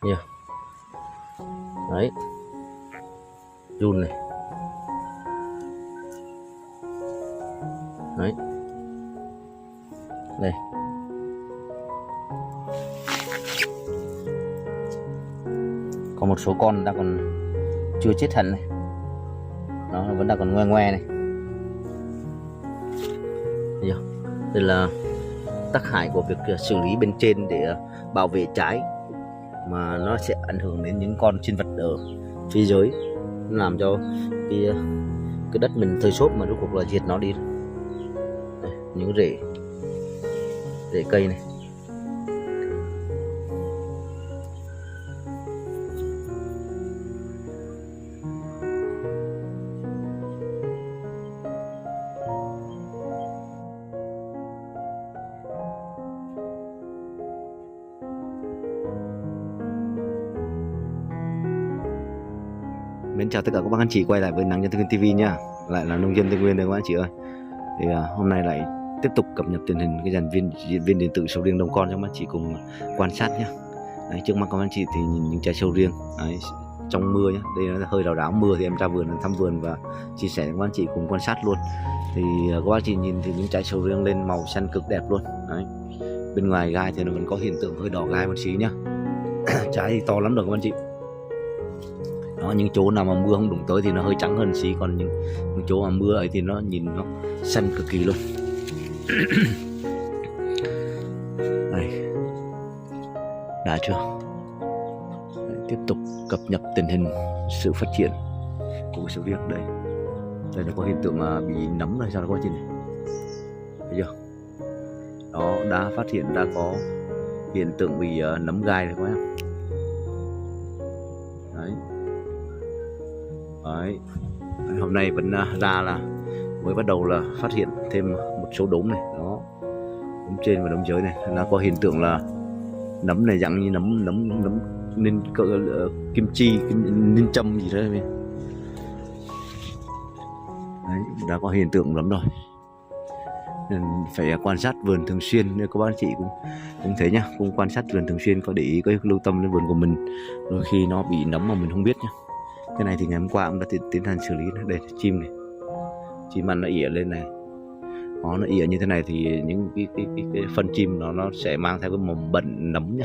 Nhiều. Đấy. Run này. Đấy. Đây. Còn một số con đang còn chưa chết hẳn này. Nó vẫn đang còn ngoe ngoe này. Đây là tác hại của việc xử lý bên trên để bảo vệ trái, mà nó sẽ ảnh hưởng đến những con sinh vật ở phía dưới, làm cho cái đất mình thơi xốp mà rốt cuộc là diệt nó đi. Đây, những rễ cây này. Mến chào tất cả các bác anh chị quay lại với Nắng Nhân Tây Nguyên TV nha. Lại là nông dân Tây Nguyên đây các anh chị ơi. Thì hôm nay lại tiếp tục cập nhật tình hình cái dàn viên điện tử sầu riêng đồng con cho các anh chị cùng quan sát nhá. Đấy, trước mắt các anh chị thì nhìn những trái sầu riêng đấy, trong mưa nhá. Đây là hơi đào đáo mưa thì em ra vườn thăm vườn và chia sẻ với các anh chị cùng quan sát luôn. Thì các anh chị nhìn thì những trái sầu riêng lên màu xanh cực đẹp luôn. Đấy. Bên ngoài gai thì nó vẫn có hiện tượng hơi đỏ gai một xí nhá. Trái thì to lắm rồi các anh chị. Đó, những chỗ nào mà mưa không đụng tới thì nó hơi trắng hơn xí, còn những chỗ mà mưa ấy thì nó nhìn nó xanh cực kỳ luôn. Đây, đã chưa? Đấy, tiếp tục cập nhật tình hình sự phát triển của sự việc đây. Đây nó có hiện tượng mà bị nấm rồi sao nó có trên này, thấy chưa? Đó, đã phát hiện ra có hiện tượng bị nấm gai rồi các em. Đấy. Đấy. Hôm nay vẫn ra là mới bắt đầu là phát hiện thêm một số đốm này, đó, đốm trên và đốm dưới này, nó có hiện tượng là nấm này dạng như nấm nên kim chi, ninh châm gì đấy. Đấy, đã có hiện tượng lắm rồi, nên phải quan sát vườn thường xuyên. Nên các bác chị cũng thấy nhá, cũng quan sát vườn thường xuyên, có để ý, có lưu tâm đến vườn của mình, đôi khi nó bị nấm mà mình không biết nhá. Cái này thì ngày hôm qua cũng đã tiến hành xử lý. Đây chim này, chim ăn nó ỉa lên này, nó ỉa như thế này thì những cái phân chim nó sẽ mang theo cái mầm bệnh nấm nhá,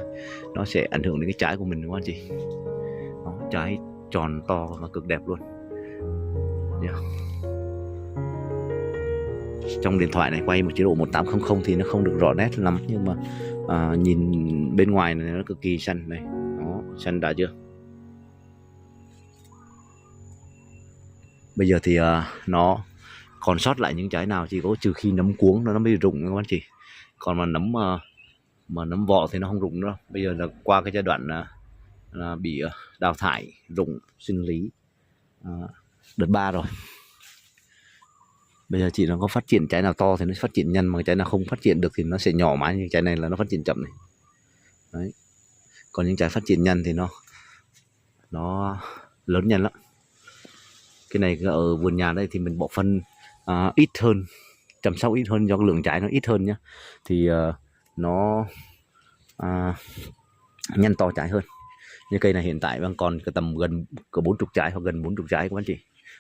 nó sẽ ảnh hưởng đến cái trái của mình đúng không anh chị? Đó, trái tròn to và cực đẹp luôn. Trong điện thoại này quay một chế độ 1800 thì nó không được rõ nét lắm, nhưng mà nhìn bên ngoài này nó cực kỳ xanh này, đó, xanh đã chưa? Bây giờ thì nó còn sót lại những trái nào chỉ có trừ khi nấm cuống nó mới rụng các anh chị, còn mà nấm vỏ thì nó không rụng nữa. Bây giờ là qua cái giai đoạn là bị đào thải, rụng, sinh lý đợt 3 rồi. Bây giờ chỉ nó có phát triển trái nào to thì nó phát triển nhanh, mà trái nào không phát triển được thì nó sẽ nhỏ mãi, như trái này là nó phát triển chậm này. Đấy. Còn những trái phát triển nhanh thì nó lớn nhanh lắm. Cái này ở vườn nhà đây thì mình bỏ phân ít hơn, chăm sóc ít hơn do lượng trái nó ít hơn nhá, thì nó nhanh to trái hơn. Như cây này hiện tại đang còn tầm gần 40 trái hoặc gần 40 trái các anh chị.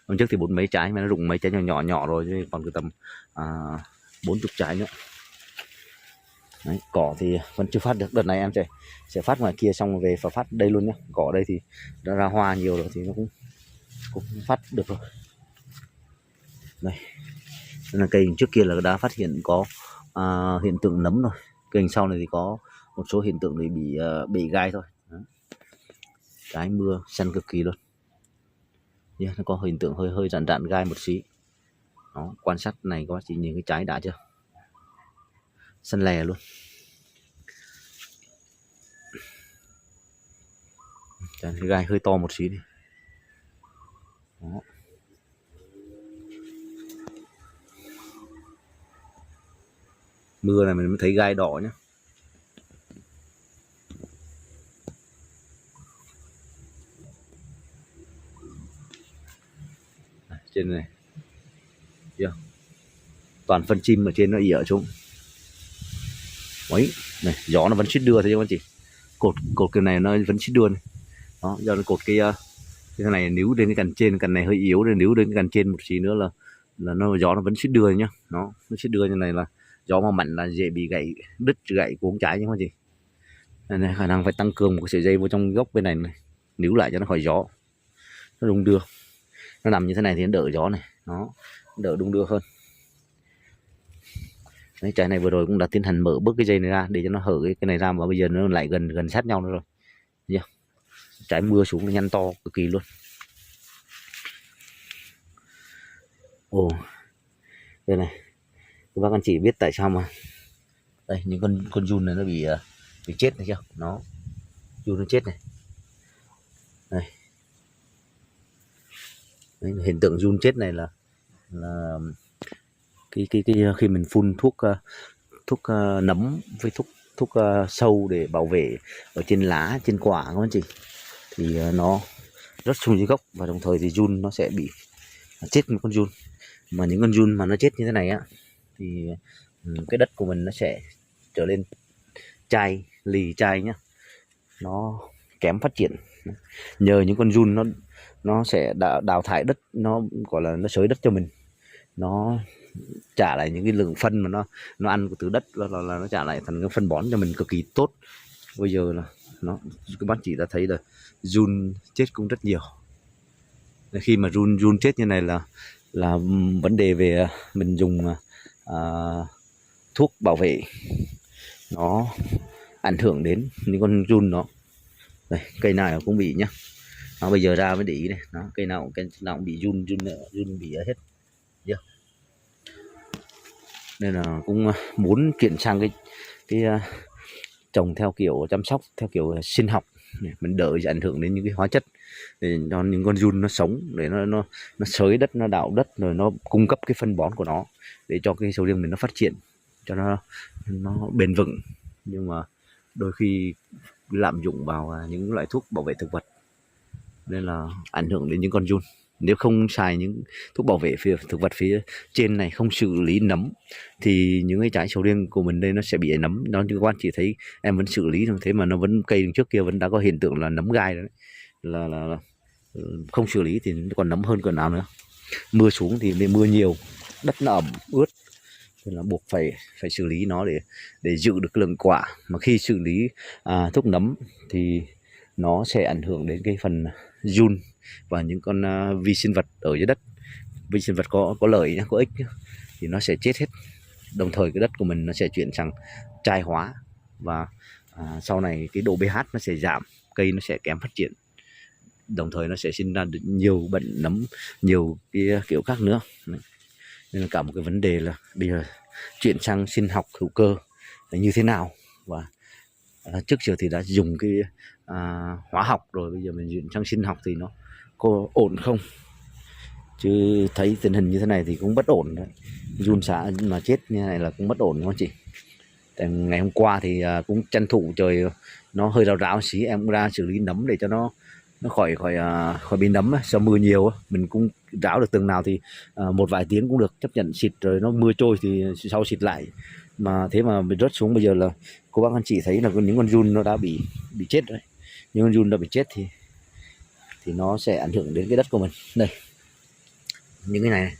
Hôm trước thì 40 mấy trái mà nó rụng mấy trái nhỏ rồi, chứ còn tầm 40 trái nữa. Đấy, cỏ thì vẫn chưa phát được. Đợt này em sẽ phát ngoài kia xong về và phát đây luôn nhé. Cỏ đây thì đã ra hoa nhiều rồi thì nó cũng phát được rồi. Đây, đây là cây trước kia là đã phát hiện có hiện tượng nấm rồi. Cây sau này thì có một số hiện tượng thì bị gai thôi. Đó. Trái mưa xanh cực kỳ luôn. Nó có hiện tượng hơi rạn gai một xí. Đó, quan sát này có chỉ nhìn cái trái đã chưa? Xanh lè luôn. Trái gai hơi to một xí đi. Đó. Mưa này mình mới thấy gai đỏ nhá. Trên này yeah. Toàn phân chim ở trên nó ỉa xuống. Đấy, này gió nó vẫn suýt đưa thấy không anh chị? cột cột cái này nó vẫn xít đuôi này. Đó, do nó cột cái này níu đến cái cành trên, cành này hơi yếu nên níu đến cái cành trên một xí nữa là gió nó vẫn xít đưa nhá. Nó xít đưa như này là gió mà mạnh là dễ bị gãy đứt gãy cuống trái chứ không có gì. Nên này, khả năng phải tăng cường một cái sợi dây vào trong gốc bên này, níu lại cho nó khỏi gió, nó đung đưa. Nó nằm như thế này thì nó đỡ gió này, nó đỡ đung đưa hơn. Đấy, trái này vừa rồi cũng đã tiến hành mở bớt cái dây này ra để cho nó hở cái này ra, và bây giờ nó lại gần sát nhau nữa rồi. Yeah. Trái mưa xuống nó nhăn to cực kỳ luôn. Ồ, đây này, các bác anh chị biết tại sao mà đây những con giun này nó bị chết này chưa? Nó giun nó chết này. Đây. Đấy, hiện tượng giun chết này là cái khi mình phun thuốc nấm với thuốc sâu để bảo vệ ở trên lá, trên quả các anh chị, thì nó rớt xuống dưới gốc, và đồng thời thì giun nó sẽ bị chết một con giun. Mà những con giun mà nó chết như thế này á thì cái đất của mình nó sẽ trở lên chai, lì chai nhá, nó kém phát triển. Nhờ những con giun nó sẽ đào thải đất, nó gọi là nó xới đất cho mình, nó trả lại những cái lượng phân mà nó ăn từ đất, là nó trả lại thành cái phân bón cho mình cực kỳ tốt. Bây giờ là các bác chị đã thấy là giun chết cũng rất nhiều. Khi mà giun chết như này là vấn đề về mình dùng thuốc bảo vệ nó ảnh hưởng đến những con giun. Nó đây, cây nào cũng bị nhá. Nó bây giờ ra mới để ý này, cây nào cũng bị giun bị hết. Yeah. Nên là cũng muốn chuyển sang cái trồng theo kiểu chăm sóc theo kiểu sinh học, mình đỡ ảnh hưởng đến những cái hóa chất, để cho những con giun nó sống, để nó xới đất, nó đào đất, rồi nó cung cấp cái phân bón của nó để cho cái sầu riêng mình nó phát triển cho nó bền vững. Nhưng mà đôi khi lạm dụng vào những loại thuốc bảo vệ thực vật nên là ảnh hưởng đến những con giun. Nếu không xài những thuốc bảo vệ thực vật phía trên này, không xử lý nấm, thì những cái trái sầu riêng của mình đây nó sẽ bị nấm. Nó như các bạn chỉ thấy em vẫn xử lý thôi, thế mà nó vẫn, cây trước kia vẫn đã có hiện tượng là nấm gai đấy. Là không xử lý thì còn nấm hơn cỡ nào nữa. Mưa xuống thì mưa nhiều, đất nó ẩm ướt, nên là buộc phải xử lý nó để giữ được lượng quả. Mà khi xử lý thuốc nấm thì nó sẽ ảnh hưởng đến cái phần giun và những con vi sinh vật ở dưới đất. Vi sinh vật có lợi nhá, có ích nhá, thì nó sẽ chết hết. Đồng thời cái đất của mình nó sẽ chuyển sang trai hóa, và sau này cái độ pH nó sẽ giảm, cây nó sẽ kém phát triển, đồng thời nó sẽ sinh ra được nhiều bệnh nấm, nhiều cái kiểu khác nữa. Nên là cả một cái vấn đề là bây giờ chuyển sang sinh học hữu cơ là như thế nào. Và trước giờ thì đã dùng cái hóa học rồi, bây giờ mình chuyển sang sinh học thì nó có ổn không? Chứ thấy tình hình như thế này thì cũng bất ổn đấy. Giun xả mà chết như này là cũng bất ổn đúng không chị? Tại ngày hôm qua thì cũng tranh thủ trời nó hơi rào rào xí, em cũng ra xử lý nấm để cho nó khỏi bị nấm. Sau mưa nhiều mình cũng ráo được từng nào thì một vài tiếng cũng được chấp nhận, xịt rồi nó mưa trôi thì sau xịt lại. Mà thế mà mình rớt xuống bây giờ là cô bác anh chị thấy là những con giun nó đã bị chết rồi. Những con giun đã bị chết thì nó sẽ ảnh hưởng đến cái đất của mình. Đây, những cái này,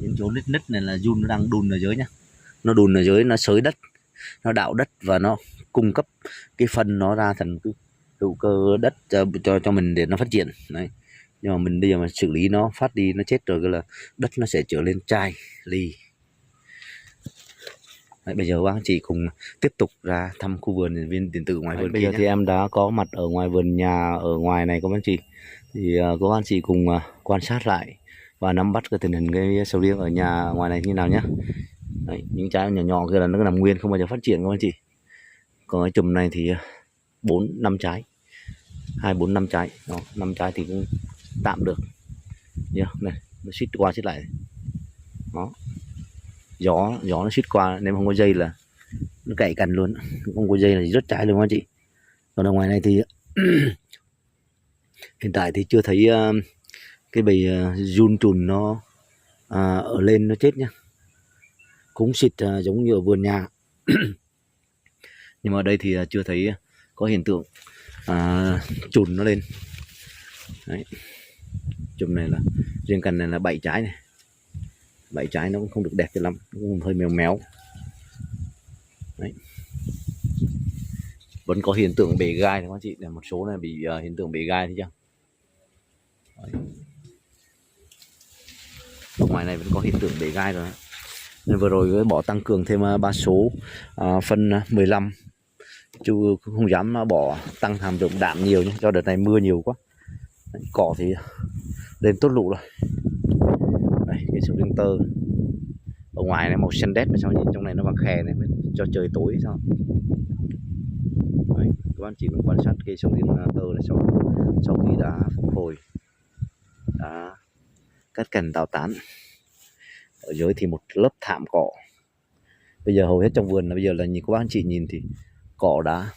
những chỗ nứt này là giun nó đang đùn ở dưới nhá. Nó đùn ở dưới, nó xới đất, nó đào đất và nó cung cấp cái phân nó ra thành cái hữu cơ đất cho mình để nó phát triển đấy. Nhưng mà mình bây giờ mà xử lý nó phát đi, nó chết rồi, cái là đất nó sẽ trở lên chai lì. Đấy, bây giờ bác chị cùng tiếp tục ra thăm khu vườn viên điện tử ngoài vườn. Bây giờ thì em đã có mặt ở ngoài vườn nhà ở ngoài này các bác chị, thì các bác chị cùng quan sát lại và nắm bắt cái tình hình cái sầu riêng ở nhà ngoài này như nào nhé. Đấy, những trái nhỏ nhỏ kia là nó nằm nguyên không bao giờ phát triển các bác chị. Còn cái chùm này thì 4-5 trái, 2-4-5 trái đó, 5 trái thì cũng tạm được nhá. Này nó xít qua xít lại đó, gió nó xít qua, nếu không có dây là nó cày cành luôn, không có dây là rớt trái luôn các chị. Còn ở ngoài này thì hiện tại thì chưa thấy cái bầy giun trùn nó ở lên nó chết nhá, cũng xịt giống như ở vườn nhà. Nhưng mà ở đây thì chưa thấy có hiện tượng chùn nó lên. Đấy. Chùm này là riêng cành này là 7 trái này, 7 trái nó cũng không được đẹp cho lắm, nó cũng hơi méo méo. Đấy. Vẫn có hiện tượng bể gai các anh chị, là một số này bị hiện tượng bể gai thấy chưa. Đấy. Ở ngoài này vẫn có hiện tượng bể gai rồi. Nên vừa rồi bỏ tăng cường thêm 3 số phân 15, chú không dám bỏ tăng hàm lượng đạm nhiều nhé, do đợt này mưa nhiều quá. Đấy, cỏ thì lên tốt lụ rồi. Đây, cái sầu riêng tơ ở ngoài này màu xanh đét, mà sao nhìn trong này nó vàng khè này, cho trời tối sao. Đấy, các bạn chỉ cần quan sát cây sầu riêng tơ này sau khi đã phục hồi, đã cắt cành tạo tán, ở dưới thì một lớp thảm cỏ. Bây giờ hầu hết trong vườn là bây giờ là nhìn các bác chị nhìn thì cỏ đã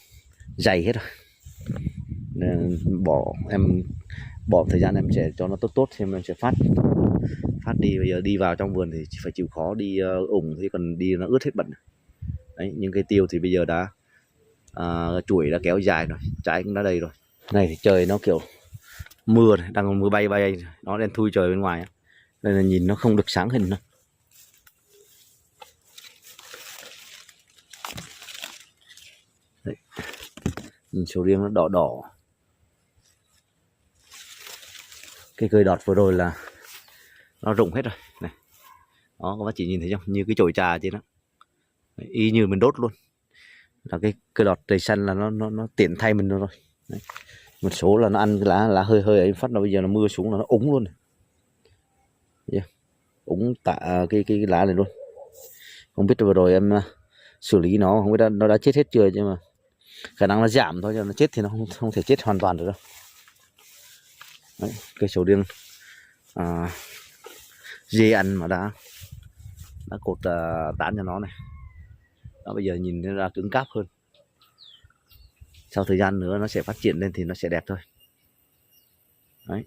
dày hết rồi. Nên bỏ thời gian em sẽ cho nó tốt thì em sẽ phát đi. Bây giờ đi vào trong vườn thì chỉ phải chịu khó đi ủng, thì còn đi nó ướt hết bẩn. Đấy, những cây tiêu thì bây giờ đã chuỗi đã kéo dài rồi, trái cũng đã đầy rồi. Này thì trời nó kiểu mưa này, đang còn mưa bay nó đen thui trời bên ngoài, nên là nhìn nó không được sáng hình đâu. Đấy. Nhìn sầu riêng nó đỏ đỏ. Cái cây đọt vừa rồi là nó rụng hết rồi này. Đó, các bác chỉ nhìn thấy không, như cái chổi trà trên đó. Đấy, y như mình đốt luôn. Là cái cây đọt trời xanh là nó tiện thay mình rồi. Đấy. Một số là nó ăn cái lá hơi ấy phát, nó bây giờ nó mưa xuống là nó úng luôn. Yeah. Úng tạ cái lá này luôn. Không biết vừa rồi em xử lý nó, không biết nó đã chết hết chưa, nhưng mà khả năng nó giảm thôi, chứ nó chết thì nó không thể chết hoàn toàn được đâu. Đấy, cây sầu riêng dê ăn mà đã cột tán cho nó này. Đó, bây giờ nhìn nó ra cứng cáp hơn. Sau thời gian nữa nó sẽ phát triển lên thì nó sẽ đẹp thôi. Đấy.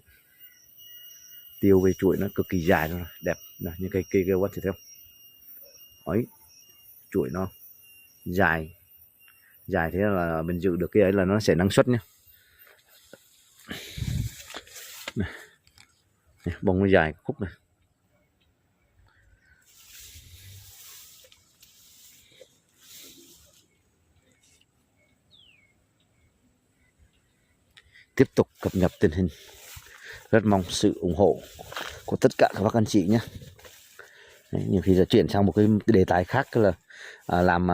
Tiêu về chuỗi nó cực kỳ dài rồi, đẹp này, như cây quất thì thấy không. Đấy, chuỗi nó dài thế là mình giữ được cái ấy là nó sẽ năng suất nhá. Này. Bông nó dài khúc này. Tiếp tục cập nhật tình hình, rất mong sự ủng hộ của tất cả các bác anh chị nhé. Đấy, nhiều khi sẽ chuyển sang một cái đề tài khác là làm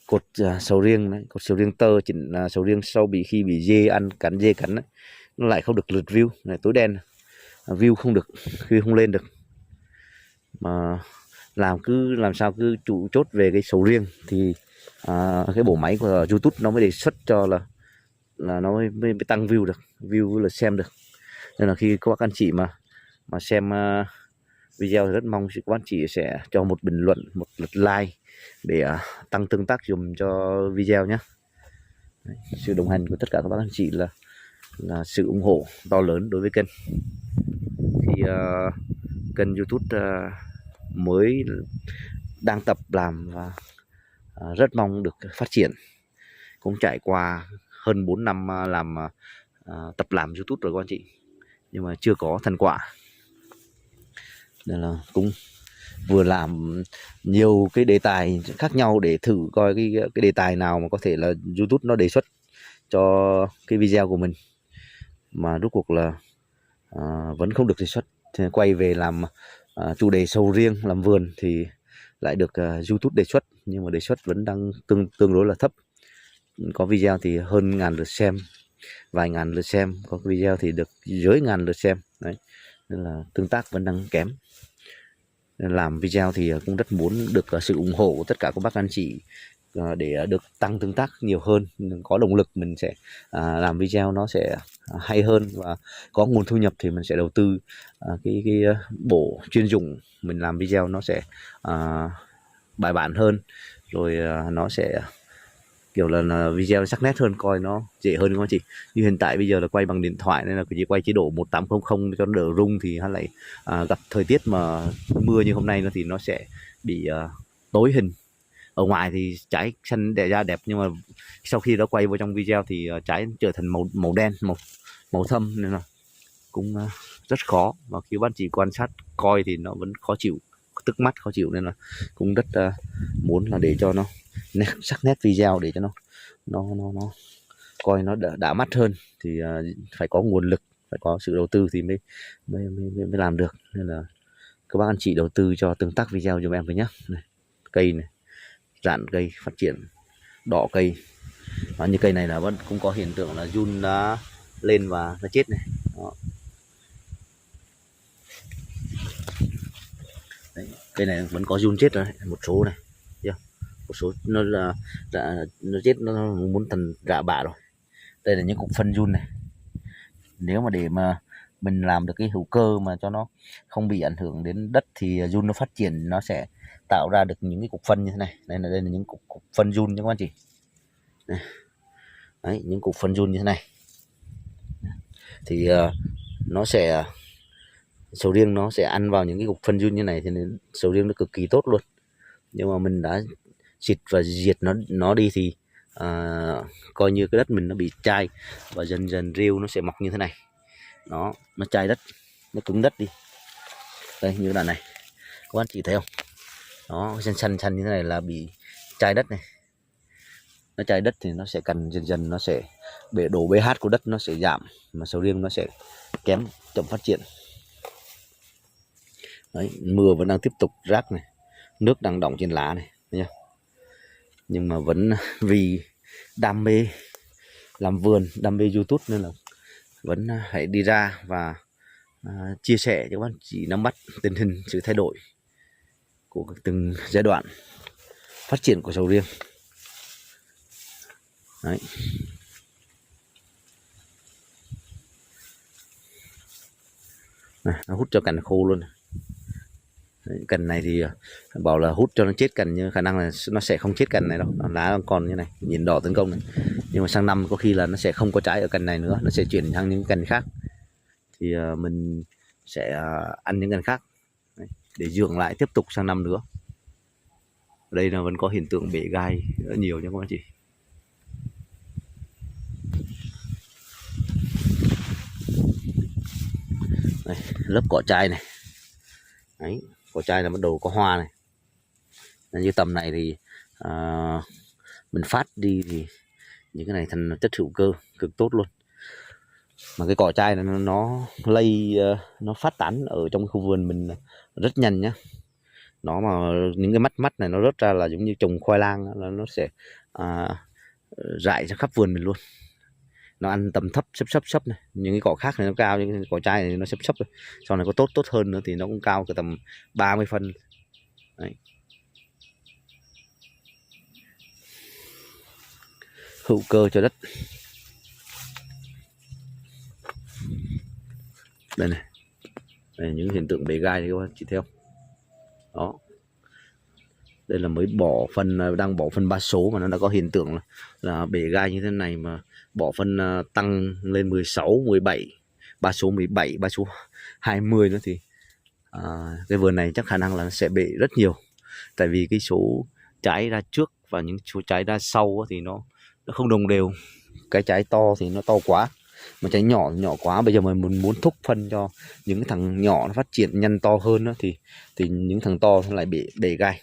cột sầu riêng đấy, cột sầu riêng tơ, chỉnh sầu riêng sau khi bị dê cắn đấy, nó lại không được lượt view này, tối đen, view không được, view không lên được. Mà làm sao cứ chủ chốt về cái sầu riêng thì cái bộ máy của YouTube nó mới đề xuất cho là nó mới tăng view được, view là xem được. Nên là khi các bác anh chị mà xem video thì rất mong các bác anh chị sẽ cho một bình luận, một lượt like để tăng tương tác dùm cho video nhé. Đấy, sự đồng hành của tất cả các bác anh chị là sự ủng hộ to lớn đối với kênh. Thì kênh YouTube mới đang tập làm và rất mong được phát triển. Cũng trải qua hơn 4 năm tập làm YouTube rồi các anh chị, nhưng mà chưa có thành quả. Nên là cũng vừa làm nhiều cái đề tài khác nhau để thử coi cái đề tài nào mà có thể là YouTube nó đề xuất cho cái video của mình, mà rốt cuộc là vẫn không được đề xuất. Thì quay về làm chủ đề sầu riêng làm vườn thì lại được YouTube đề xuất, nhưng mà đề xuất vẫn đang tương đối là thấp. Có video thì hơn 1000 lượt xem, vài ngàn lượt xem, có video thì được dưới 1000 lượt xem. Đấy, nên là tương tác vẫn đang kém. Nên làm video thì cũng rất muốn được sự ủng hộ của tất cả các bác anh chị để được tăng tương tác nhiều hơn, có động lực mình sẽ làm video nó sẽ hay hơn, và có nguồn thu nhập thì mình sẽ đầu tư cái bộ chuyên dụng, mình làm video nó sẽ bài bản hơn, rồi nó sẽ kiểu là video sắc nét hơn, coi nó dễ hơn, đúng không chị? Như hiện tại bây giờ là quay bằng điện thoại nên là chỉ quay chế độ 1800 cho nó đỡ rung, thì hắn lại gặp thời tiết mà mưa như hôm nay nó thì nó sẽ bị tối hình, Ở ngoài thì trái xanh đẻ ra đẹp, nhưng mà sau khi nó quay vào trong video thì trái trở thành màu đen, màu thâm, nên là cũng rất khó, và khi bạn chỉ quan sát coi thì nó vẫn khó chịu, tức mắt khó chịu, nên là cũng rất muốn là để cho nó sắc nét video, để cho nó coi nó đã mắt hơn, thì phải có nguồn lực, phải có sự đầu tư thì mới làm được. Nên là các bác anh chị đầu tư cho tương tác video giùm em với nhé. Cây này, rạn cây phát triển, đỏ cây, và như cây này là vẫn cũng có hiện tượng là giun đã lên và nó chết này. Đó. Đấy, cây này vẫn có giun chết rồi, một số này, một số nó chết, nó muốn thành rạ bạ rồi. Đây là những cục phân giun này, nếu mà để mà mình làm được cái hữu cơ mà cho nó không bị ảnh hưởng đến đất thì giun nó phát triển, nó sẽ tạo ra được những cái cục phân như thế này. Đây là những cục phân giun nha các anh chị. Đấy, những cục phân giun như thế này thì nó sẽ, sầu riêng nó sẽ ăn vào những cái cục phân giun như này, thì nên sầu riêng nó cực kỳ tốt luôn. Nhưng mà mình đã xịt và diệt nó đi thì coi như cái đất mình nó bị chai, và dần dần rêu nó sẽ mọc như thế này. Đó, nó chai đất, nó cứng đất đi. Đây, như đoạn này các bạn chị thấy không, đó, xanh như thế này là bị chai đất này. Nó chai đất thì nó sẽ cần dần dần nó sẽ độ pH của đất nó sẽ giảm, mà sầu riêng nó sẽ kém, chậm phát triển. Đấy, mưa vẫn đang tiếp tục rác này, nước đang đọng trên lá này nha. Nhưng mà vẫn vì đam mê làm vườn, đam mê YouTube nên là vẫn hãy đi ra và chia sẻ cho các bạn chị nắm bắt tình hình, sự thay đổi của từng giai đoạn phát triển của sầu riêng. Đấy. Này, nó hút cho cành khô luôn. Đấy, cành này thì bảo là hút cho nó chết cành, nhưng khả năng là nó sẽ không chết cành này đâu, lá đang còn như này, nhìn đỏ tấn công này. Nhưng mà sang năm có khi là nó sẽ không có trái ở cành này nữa, nó sẽ chuyển sang những cành khác, thì mình sẽ ăn những cành khác. Đấy, để dưỡng lại tiếp tục sang năm nữa. Ở đây là vẫn có hiện tượng bể gai rất nhiều nha các bạn chị. Đây, lớp cỏ chai này. Đấy, cỏ chai là bắt đầu có hoa này. Như tầm này thì mình phát đi thì những cái này thành chất hữu cơ cực tốt luôn. Mà cái cỏ chai này nó lây, nó phát tán ở trong khu vườn mình rất nhanh nhá. Nó mà những cái mắt này nó rớt ra là giống như trồng khoai lang, là nó sẽ rải ra khắp vườn mình luôn. Nó ăn tầm thấp, sấp này. Những cái cỏ khác này nó cao, nhưng cái cỏ chai này nó sấp thôi. Sau này có tốt hơn nữa thì nó cũng cao từ tầm 30 phân. Đấy. Hữu cơ cho đất. Đây này, đây những hiện tượng bể gai thì các bạn chị thấy không? Đó, đây là mới bỏ phân, đang bỏ phân 3 số mà nó đã có hiện tượng là bể gai như thế này, mà bỏ phân tăng lên 16, 17, 3 số 17, 3 số 20 nữa thì cái vườn này chắc khả năng là nó sẽ bể rất nhiều. Tại vì cái số trái ra trước và những số trái ra sau thì nó không đồng đều. Cái trái to thì nó to quá, mà trái nhỏ quá. Bây giờ mình muốn thúc phân cho những cái thằng nhỏ nó phát triển nhanh to hơn đó, thì những thằng to nó lại bể gai.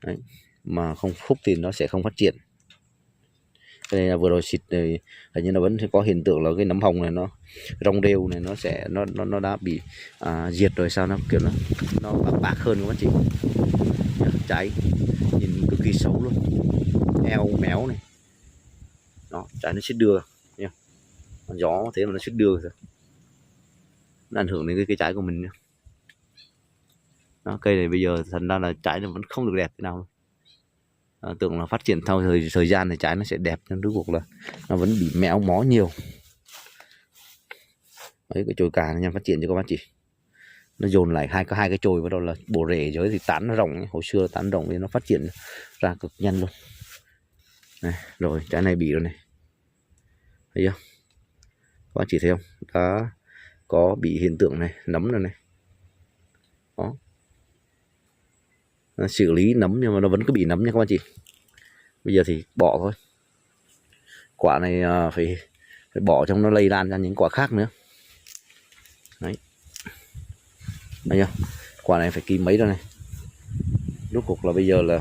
Đấy. Mà không thúc thì nó sẽ không phát triển. Đây là vừa rồi xịt này, hình như nó vẫn có hiện tượng là cái nấm hồng này nó rong rêu này, nó sẽ nó đã bị diệt rồi. Sao nó kiểu nó bạc hơn các bạn chị. Trái nhìn cực kỳ xấu luôn, eo méo này. Đó, trái nó suýt đưa nha, gió thế mà nó suýt đưa rồi, nó ảnh hưởng đến cái trái của mình nha. Đó, cây này bây giờ thành ra là trái nó vẫn không được đẹp thế nào. Tưởng là phát triển theo thời gian thì trái nó sẽ đẹp, nhưng rốt cuộc là nó vẫn bị méo mó nhiều. Đấy, cái chồi cà nha, phát triển cho các bác chị, nó dồn lại hai cái chồi, bắt đầu là bổ rễ dưới thì tán nó rộng. Hồi xưa tán rộng thì nó phát triển ra cực nhanh luôn. Này, rồi trái này bị rồi này, thấy không các bác chị, thấy không, đã có bị hiện tượng này, nấm rồi này. Đó, xử lý nấm nhưng mà nó vẫn cứ bị nấm nha các anh chị. Bây giờ thì bỏ thôi, quả này phải bỏ trong nó lây lan ra những quả khác nữa. Đấy, thấy chưa, quả này phải kim mấy rồi này, rốt cuộc là bây giờ là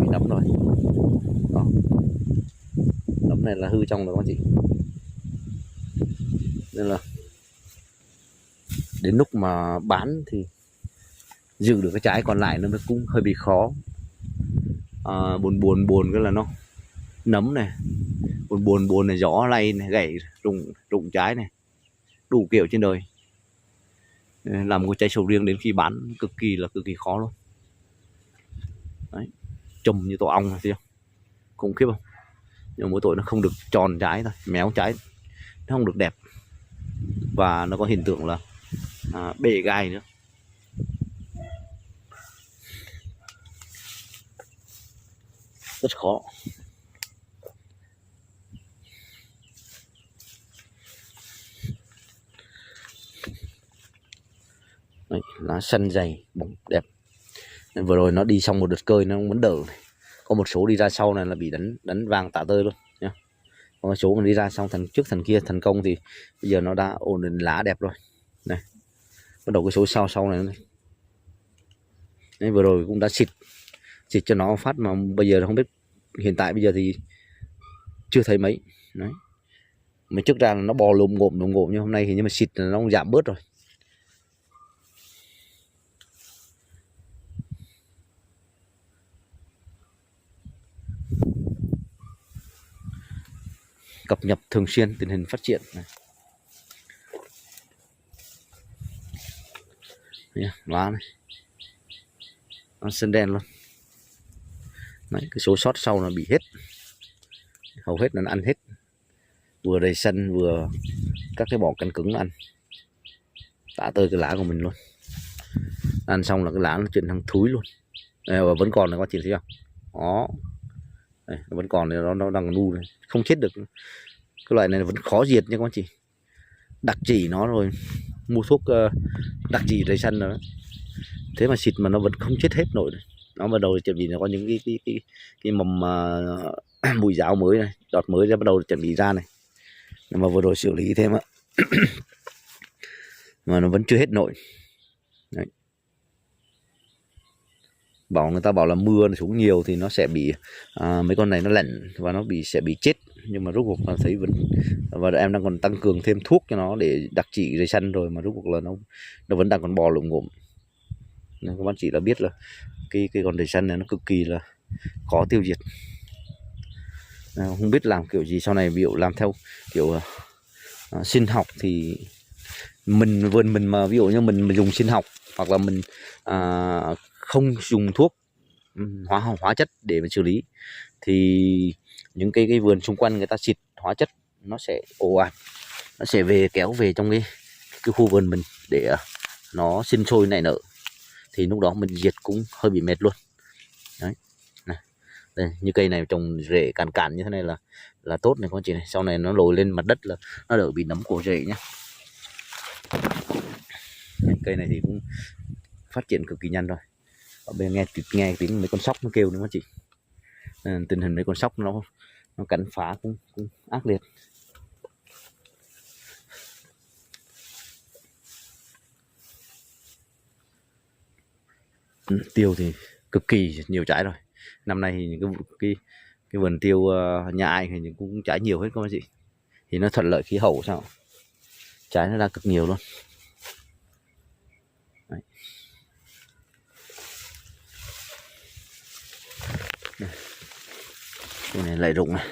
bị nấm rồi. Đó, nấm này là hư trong rồi các anh chị, nên là đến lúc mà bán thì giữ được cái trái còn lại nó cũng hơi bị khó. Buồn cái là nó nấm này, buồn này, gió lay này, gãy rụng trái này, đủ kiểu trên đời. Làm một trái sầu riêng đến khi bán cực kỳ khó luôn. Đấy, chùm như tổ ong này, thấy không, khủng khiếp không. Nhưng mỗi tội nó không được tròn trái thôi, méo trái nó không được đẹp, và nó có hiện tượng là bể gai nữa. Rất khó. Đấy, lá xanh dày bóng đẹp. Nên vừa rồi nó đi xong một đợt cơi nó vẫn đỡ này. Có một số đi ra sau này là bị đánh vàng tạ tơi luôn nha. Có một số mà đi ra xong thằng trước thằng kia thành công thì bây giờ nó đã ổn định lá đẹp rồi này. Bắt đầu cái số sau này. Đấy, vừa rồi cũng đã xịt cho nó phát mà bây giờ không biết, hiện tại bây giờ thì chưa thấy mấy. Đấy, mấy trước ra là nó bò lùm ngộm nhưng hôm nay thì nhưng mà xịt nó cũng giảm bớt rồi. Cập nhật thường xuyên tình hình phát triển này. Lá này nó sơn đen luôn. Đấy, cái số sót sau là bị hết, hầu hết là nó ăn hết, vừa đầy sân vừa các cái vỏ cắn cứng nó ăn tả tơi cái lá của mình luôn. Ăn xong là cái lá nó chuyển sang thúi luôn. Đây, và vẫn còn này, có chị thấy không, đó đây, nó vẫn còn, nó đang nu này, không chết được. Cái loại này vẫn khó diệt nha các anh chị, đặc chỉ nó rồi, mua thuốc đặc chỉ đầy sân rồi đó. Thế mà xịt mà nó vẫn không chết hết nổi. Nó bắt đầu chuẩn bị nó có những cái mầm bụi ráo mới này, đọt mới ra bắt đầu chuẩn bị ra này. Nhưng mà vừa rồi xử lý thêm á mà nó vẫn chưa hết nổi. Đấy, người ta bảo là mưa nó xuống nhiều thì nó sẽ bị mấy con này nó lạnh và nó sẽ bị chết, nhưng mà rốt cuộc là thấy vẫn, và em đang còn tăng cường thêm thuốc cho nó để đặc trị rầy săn rồi mà rốt cuộc là nó vẫn đang còn bò lủng ngộm. Nên các bác chị đã biết là cái con rầy săn này nó cực kỳ là khó tiêu diệt. Không biết làm kiểu gì sau này, ví dụ làm theo kiểu sinh học thì vườn mình mà ví dụ như mình dùng sinh học hoặc là mình không dùng thuốc hóa chất để mà xử lý thì những cái vườn xung quanh người ta xịt hóa chất nó sẽ ồ ạt, nó sẽ kéo về trong cái khu vườn mình để nó sinh sôi nảy nở, thì lúc đó mình diệt cũng hơi bị mệt luôn. Đấy này, đây, như cây này trồng rễ càn như thế này là tốt này con chị này, sau này nó lồi lên mặt đất là nó đỡ bị nấm cổ rễ nhá. Cây này thì cũng phát triển cực kỳ nhanh rồi. Ở bên nghe tiếng mấy con sóc nó kêu nữa các chị. Tình hình mấy con sóc nó cắn phá cũng ác liệt. Tiêu thì cực kỳ nhiều trái rồi. Năm nay thì những cái vườn tiêu nhà ai thì cũng trái nhiều hết các chị. Thì nó thuận lợi khí hậu sao, trái nó ra cực nhiều luôn. Đấy. Cái này lại rụng này,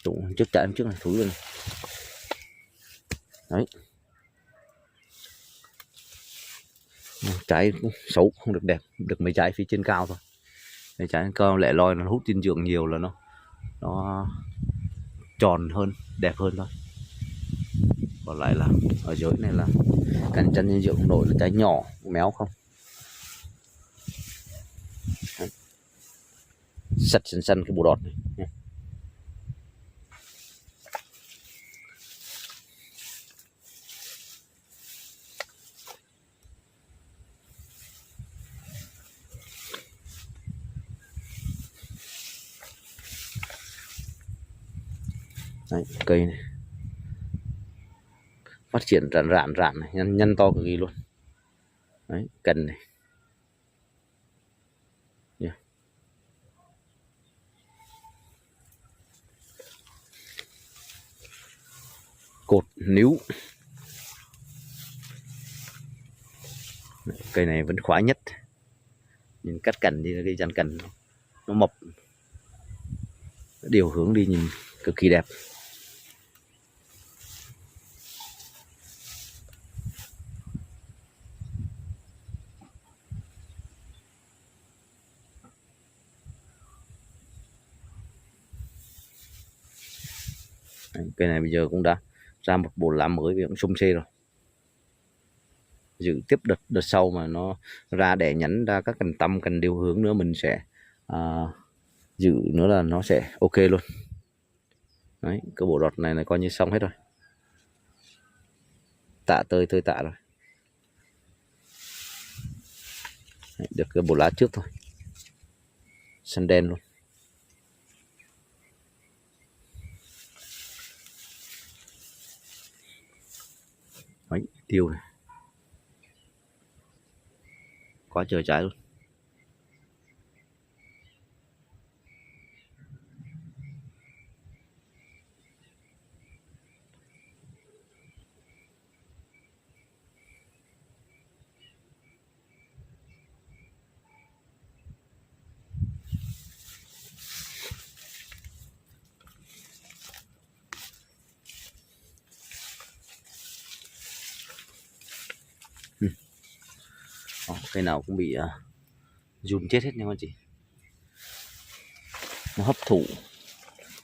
rụng trước trái trước này thúi luôn này. Đấy, trái cũng xấu, không được đẹp, được mấy trái phía trên cao thôi. Mấy trái cao lẻ loi, nó hút dinh dưỡng nhiều là nó tròn hơn, đẹp hơn thôi. Còn lại là ở dưới này là cành chân dinh dưỡng nổi, là trái nhỏ méo không. Đấy, sạch xanh cái bộ đọt này. Đấy, cây này phát triển rạn rạn rạn này, nhân to cực kỳ luôn. Đấy, cần này. Yeah. Cột níu. Đấy, cây này vẫn khoái nhất. Nhìn cắt cành đi, cái dàn cành nó mọc, điều hướng đi nhìn cực kỳ đẹp. Đấy, cây này bây giờ cũng đã ra một bộ lá mới, cũng sum xê rồi. Dự tiếp đợt sau mà nó ra đẻ nhánh ra các cành tăm, cành điều hướng nữa, mình sẽ dự nữa là nó sẽ ok luôn. Đấy, cái bộ đọt này là coi như xong hết rồi, tạ tơi tạ rồi. Đấy, được cái bộ lá trước thôi, xanh đen luôn. Đấy, tiêu này quá trời trái luôn. Cây nào cũng bị giun chết hết nha anh chị. Nó hấp thụ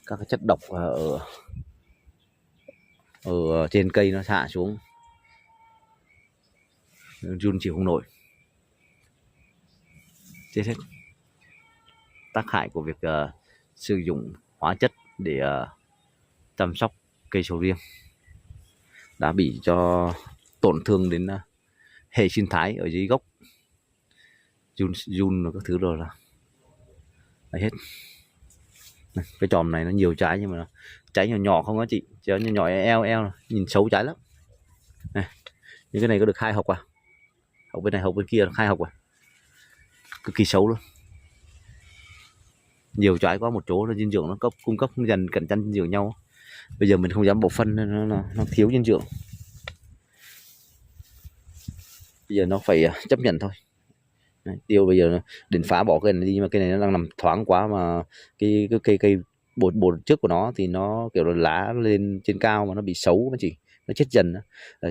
các cái chất độc ở trên cây, nó xạ xuống, giun chịu không nổi, chết hết. Tác hại của việc sử dụng hóa chất để chăm sóc cây sầu riêng đã bị cho tổn thương đến hệ sinh thái ở dưới gốc, giun các thứ rồi là hết. Cái chòm này nó nhiều trái nhưng mà trái nhỏ nhỏ không á chị, trái nhỏ nhỏ eo nhìn xấu trái lắm này. Những cái này có được 2 hộc à, hộc bên này hộc bên kia 2 hộc à, cực kỳ xấu luôn. Nhiều trái quá một chỗ là dinh dưỡng nó cung cấp dần cạnh tranh dinh dưỡng nhau. Bây giờ mình không dám bổ phân nên nó thiếu dinh dưỡng, bây giờ nó phải chấp nhận thôi. Đấy, tiêu bây giờ đến phá bỏ cây này đi, mà cây này nó đang nằm thoáng quá, mà cái cây bột trước của nó thì nó kiểu là lá lên trên cao mà nó bị xấu mà chị, nó chết dần đó.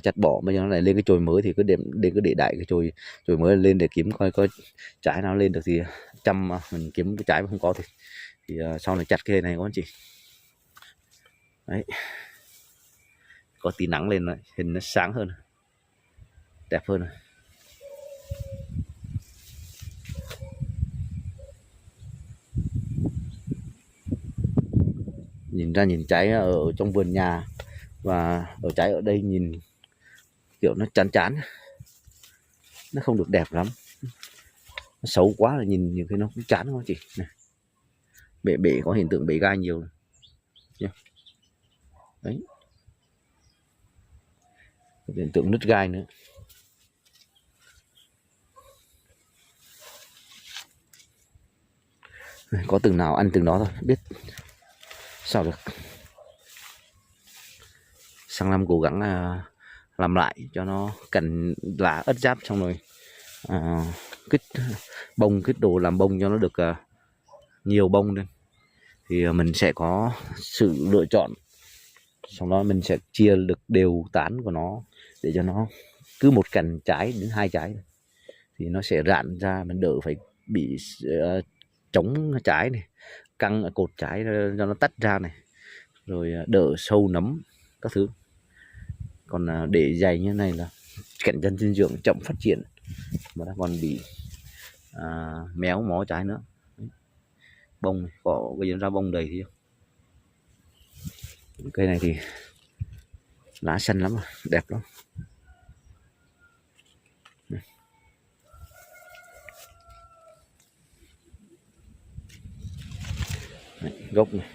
Chặt bỏ, bây giờ nó lại lên cái chồi mới thì cứ để đại cái chồi mới lên để kiếm coi trái nào lên được thì chăm, mà mình kiếm cái trái mà không có thì sau này chặt cây này có anh chị. Đấy, có tí nắng lên rồi hình nó sáng hơn, đẹp hơn rồi. Nhìn trái ở trong vườn nhà và ở trái ở đây nhìn kiểu nó chán, nó không được đẹp lắm, nó xấu quá là nhìn cái nó cũng chán quá chị này. Bể có hiện tượng bể gai nhiều nhá. Đấy, hiện tượng nứt gai nữa. Có từng nào ăn từng đó thôi, biết sao được. Sang năm cố gắng làm lại cho nó cành lá ớt giáp, xong rồi kích bông, kích đồ làm bông cho nó được nhiều bông lên thì mình sẽ có sự lựa chọn, xong đó mình sẽ chia được đều tán của nó để cho nó cứ một cành trái đến 2 trái thì nó sẽ rạn ra, mình đỡ phải bị chống trái này, căng ở cột trái cho nó tách ra này, rồi đỡ sâu nấm các thứ. Còn để dày như này là cạnh tranh dinh dưỡng chậm phát triển, mà nó còn bị méo mó trái nữa. Bông có bây giờ ra bông đầy thì cây này thì lá xanh lắm, đẹp lắm. Đấy, gốc này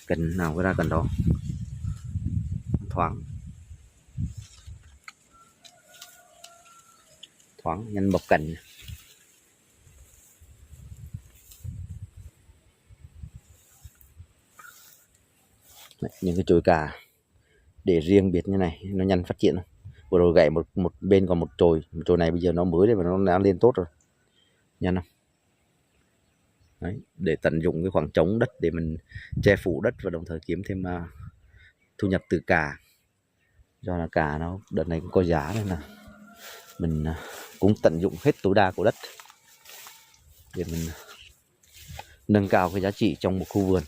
Cần nào có ra cần đó, thoáng thoáng nhân bọc cần. Đấy, những cái chồi cà để riêng biệt như này nó nhanh phát triển. Vừa rồi gãy một bên còn một chồi này bây giờ nó mới đấy và nó đã lên tốt rồi, nhanh không? Đấy, để tận dụng cái khoảng trống đất để mình che phủ đất và đồng thời kiếm thêm thu nhập từ cà. Do là cà nó đợt này cũng có giá nên là mình cũng tận dụng hết tối đa của đất để mình nâng cao cái giá trị trong một khu vườn.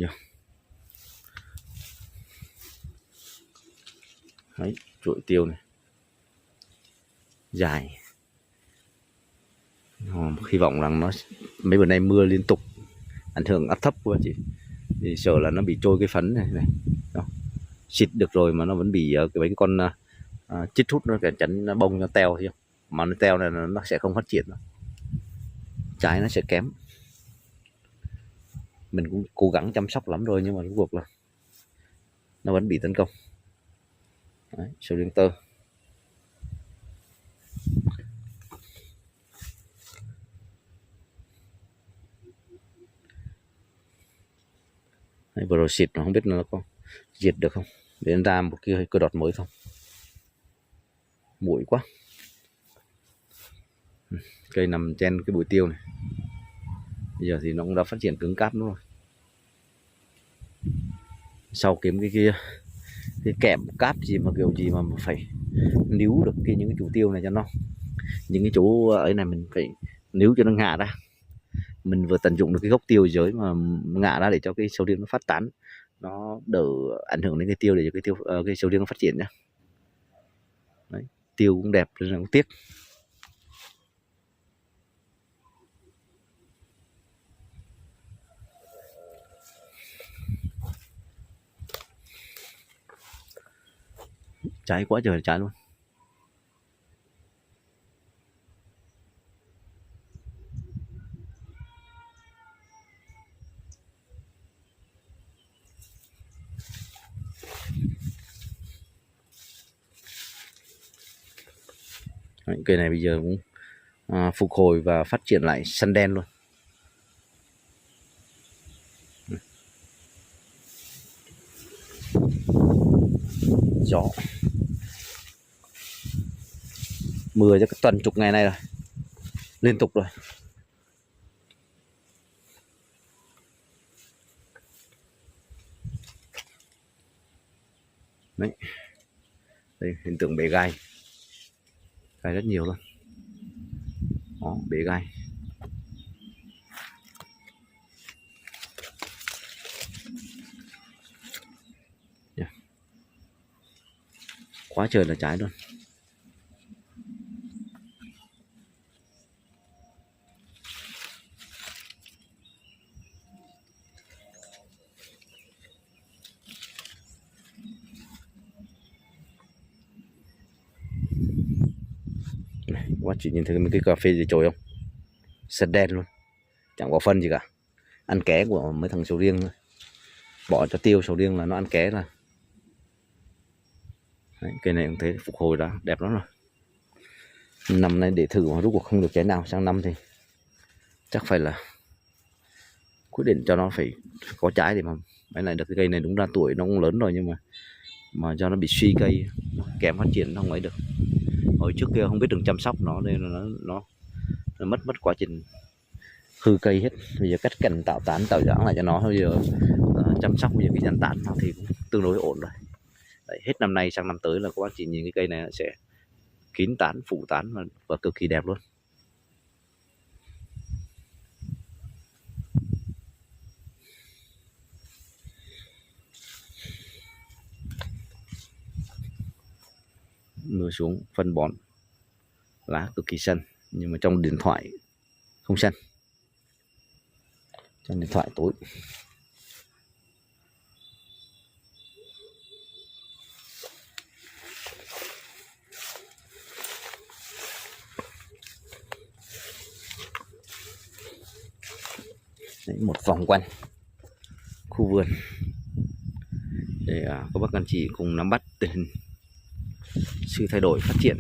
Yeah. Đấy, chuỗi tiêu này dài. Hy vọng rằng nó mấy bữa nay mưa liên tục ảnh hưởng áp thấp quá chị, thì sợ là nó bị trôi cái phấn này đó. Xịt được rồi mà nó vẫn bị cái con chích hút nó chắn bông nó teo chứ, mà nó teo này nó sẽ không phát triển đâu. Trái nó sẽ kém. Mình cũng cố gắng chăm sóc lắm rồi nhưng mà rốt cuộc là nó vẫn bị tấn công. Đấy, sầu riêng tơ. Đấy, vừa rồi xịt nó không biết nó có diệt được không, để ra một cái đọt mới không. Muỗi quá. Cây nằm trên cái bụi tiêu này, bây giờ thì nó cũng đã phát triển cứng cáp nữa rồi. Sau kiếm cái kẽm cáp gì mà kiểu gì mà phải níu được những cái chủ tiêu này cho nó, những cái chỗ ấy này mình phải níu cho nó ngả ra. Mình vừa tận dụng được cái gốc tiêu dưới mà ngả ra để cho cái sầu riêng nó phát tán, nó đỡ ảnh hưởng đến cái tiêu, để cho cái sầu riêng nó phát triển nhá. Đấy, tiêu cũng đẹp nên là cũng tiếc. Trái quá trời trái luôn. Đấy, cây này bây giờ cũng phục hồi và phát triển lại xanh đen luôn. Gió mưa cho cái tuần chục ngày nay rồi, liên tục rồi. Đấy, đây hiện tượng bể gai rất nhiều luôn. Đó, bể gai. Yeah. Quá trời là trái luôn. Quá chị nhìn thấy mấy cái cà phê gì trồi không, sạch đen luôn, chẳng có phân gì cả. Ăn ké của mấy thằng sầu riêng thôi, bỏ cho tiêu sầu riêng là nó ăn ké ra. Đấy, cây này cũng thấy phục hồi đã đẹp lắm rồi. Năm nay để thử mà rốt cuộc không được trái nào, sang năm thì chắc phải là quyết định cho nó phải có trái để mà mấy này được. Cái cây này đúng ra tuổi nó cũng lớn rồi nhưng mà do nó bị suy cây, kém phát triển nó không ấy được. Hồi trước kia không biết đường chăm sóc nó nên là nó mất quá trình hư cây hết. Bây giờ cách cành tạo tán tạo dáng lại cho nó, bây giờ chăm sóc bây giờ cái dàn tán nó thì cũng tương đối ổn rồi. Đấy, hết năm nay sang năm tới là các bác chị nhìn cái cây này sẽ kín tán, phủ tán và cực kỳ đẹp luôn. Mưa xuống phân bón lá cực kỳ xanh nhưng mà trong điện thoại không xanh. Cho điện thoại tối. Đấy, một vòng quanh khu vườn để các bác anh chị cùng nắm bắt tình hình sự thay đổi phát triển.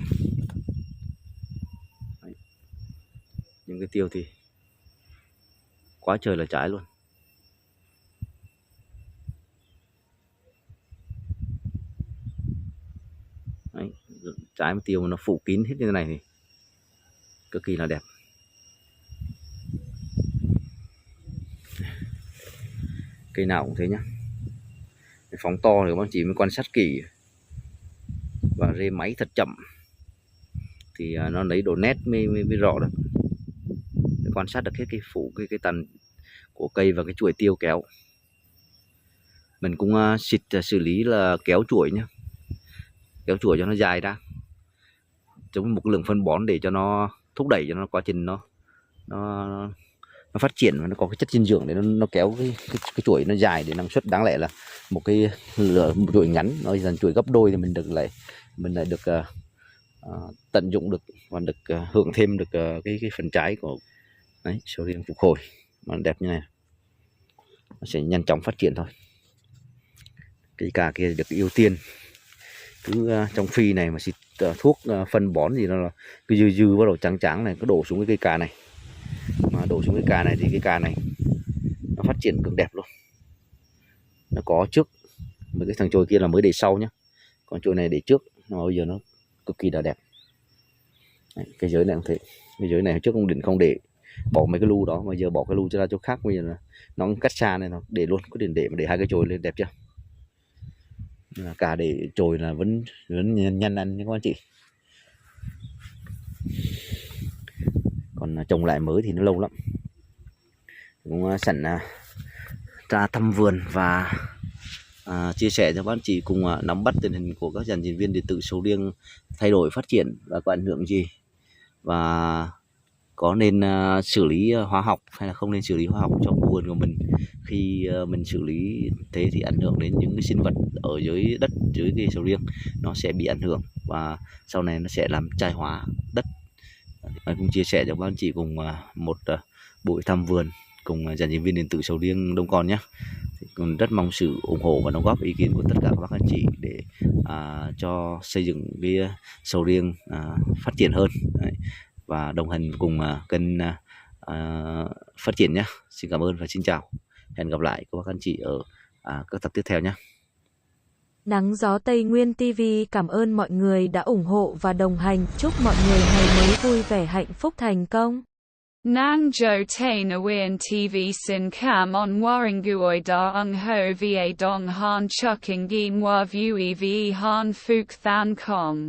Đấy. Những cái tiêu thì quá trời là trái luôn. Đấy. Trái mà tiêu mà nó phủ kín hết như thế này thì cực kỳ là đẹp. Cây nào cũng thế nhá. Cái phóng to thì các bác chị mới quan sát kỹ và rê máy thật chậm thì nó lấy độ nét mới rõ được. Để quan sát được hết cái phủ cái tàn của cây và cái chuỗi tiêu kéo. Mình cũng xịt xử lý là kéo chuỗi nhá, kéo chuỗi cho nó dài ra, giống một lượng phân bón để cho nó thúc đẩy cho nó quá trình nó phát triển và nó có cái chất dinh dưỡng để nó kéo cái chuỗi nó dài để năng suất. Đáng lẽ là một chuỗi ngắn nó dần chuỗi gấp đôi thì mình lại được tận dụng được và được hưởng thêm được cái phần trái của đấy, sầu riêng phục hồi mà đẹp như này, nó sẽ nhanh chóng phát triển thôi. Cây cà kia được ưu tiên, cứ trong phi này mà xịt thuốc phân bón gì nó cứ dư bắt đầu trắng trắng này, cứ đổ xuống cái cây cà này, mà đổ xuống cái cà này thì cái cà này nó phát triển cực đẹp luôn. Nó có trước, mấy cái thằng chồi kia là mới để sau nhá, còn chồi này để trước, mà bây giờ nó cực kỳ là đẹp. Đấy, cái giới này cũng thế, cái giới này trước cũng định không để, bỏ mấy cái lu đó, bây giờ bỏ cái lu ra chỗ khác, bây giờ là nó cắt xa này, nó để luôn, có để mà để hai cái chồi lên đẹp chưa. Cả để chồi là vẫn nhanh ăn nha các anh chị. Còn trồng lại mới thì nó lâu lắm. Cũng sẵn ra thăm vườn và chia sẻ cho các anh chị cùng nắm bắt tình hình của các dàn diễn viên điện tử sầu riêng thay đổi phát triển và có ảnh hưởng gì, và có nên xử lý hóa học hay là không nên xử lý hóa học cho khu vườn của mình. Khi mình xử lý thế thì ảnh hưởng đến những cái sinh vật ở dưới đất, dưới cây sầu riêng, nó sẽ bị ảnh hưởng và sau này nó sẽ làm chai hóa đất. Mình cũng chia sẻ cho các anh chị cùng một buổi thăm vườn cùng dàn diễn viên điện tử sầu riêng Đông Con nhé. Cũng rất mong sự ủng hộ và đóng góp ý kiến của tất cả các anh chị để cho xây dựng cái sầu riêng phát triển hơn. Đấy, và đồng hành cùng kênh phát triển nhé. Xin cảm ơn và xin chào. Hẹn gặp lại các anh chị ở các tập tiếp theo nhé. Nắng gió Tây Nguyên TV cảm ơn mọi người đã ủng hộ và đồng hành. Chúc mọi người ngày mới vui vẻ, hạnh phúc, thành công. Nang jo te na wien TV sin cam on waringuoi da ung ho va dong han chuking gin wa vue ve han fuk than kong.